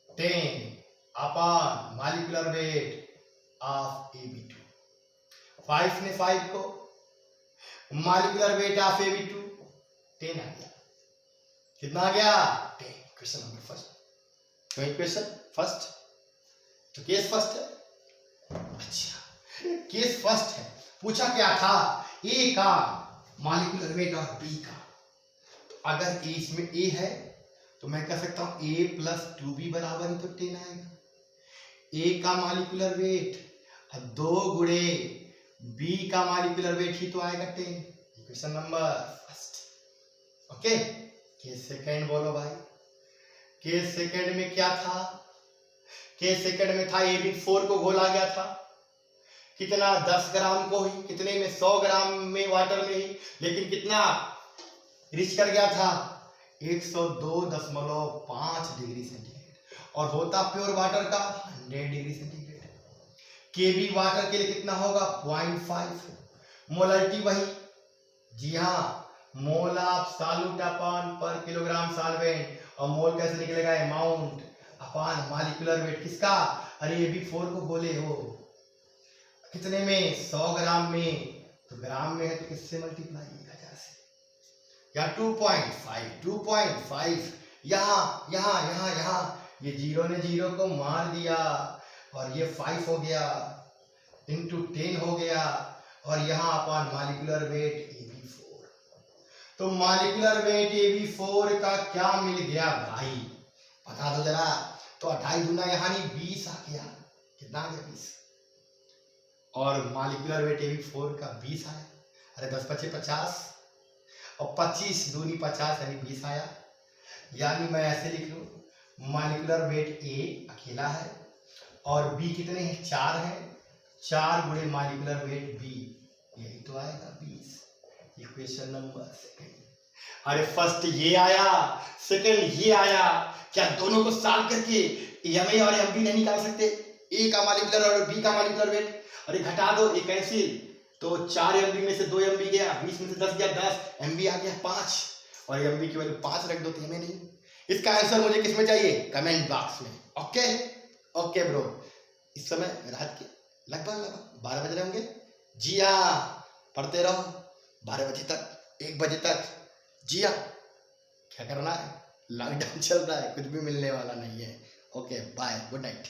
10 upon molecular weight of AB2। 5 ने 5 को, मॉलिक्यूलर वेट ऑफ AB2 10 आ गया, कितना आ गया, 10। Question number first, question first, तो केस फर्स्ट है। अच्छा, केस फर्स्ट है, पूछा क्या था, ए का मॉलिक्यूलर वेट और बी का, तो अगर ए इसमें ए है तो मैं कह सकता हूं a प्लस 2b बराबर ही तो 10 आएगा। ए का मॉलिक्यूलर वेट 2 गुणे बी का मॉलिक्यूलर वेट ही तो आएगा 10। Question number first. Okay, case second बोलो भाई। केस सेकंड में क्या था, केस सेकंड में था AB4 को घोला गया था, कितना, 10 ग्राम को ही, कितने में, 100 ग्राम में वाटर में ही, लेकिन कितना रिच कर गया था, 102.5 डिग्री सेंटीग्रेड, और होता प्योर वाटर का 100 डिग्री सेंटीग्रेड। केबी वाटर के लिए कितना होगा, 0.5, मोलरिटी वही, जी हाँ, मोल ऑफ सॉल्यूट अपॉन पर किलोग्राम सॉल्वेंट, और मोल कैसे निकलेगा, अमाउंट अपॉन मॉलिक्यूलर वेट किसका, अरे AB4 को बोले हो, कितने में, 100 ग्राम में, तो ग्राम में है तो किससे मल्टीप्लाई, 1000 से, या 2.5 यहाँ यहाँ यहाँ यहाँ, ये जीरो ने जीरो को मार दिया, और ये 5 हो गया इंटू 10 हो गया, और यहाँ अपॉन मॉलिक्यूलर वेट AB4। तो मॉलिक्यूलर वेट AB4 का क्या मिल गया भाई, बता दो जरा, तो 28 दूना यहाँ नहीं 20 आ गया, कितना आ गया, 20, और मॉलिक्यूलर वेट AB4 का 20 आया, अरे 10 पचे 50, और 25 दूनी 50 यानी 20 आया, यानी मैं ऐसे लिख लूं, मॉलिक्यूलर वेट A अकेला है, और B कितने हैं, 4 हैं, 4 गुणे मॉलिक्यूलर वेट B, यही तो आएगा 20। Equation number second. अरे फर्स्ट ये आया, सेकंड ये आया, क्या दोनों को सॉल्व करके MA और MB नहीं निकाल सकते, ए का मॉलिक्यूलर और बी का मॉलिक्यूलर वेट, और ये घटा दो, ये कैंसिल, तो 4 MB में से 2 MB गया, 20 में से 10 गया, 10 MB आ गया 5, और MB की वैल्यू 5 रख दो तो हमें नहीं। इसका आंसर मुझे किसमें चाहिए? कमेंट बॉक्स में। Okay okay bro. इस समय रात के लगभग 12 बज रहे होंगे। जी हाँ, पढ़ते रहो 12 बजे तक, 1 बजे तक। जी हाँ, क्या करना है, लॉकडाउन चल रहा है, कुछ भी मिलने वाला नहीं है। Okay bye, good night.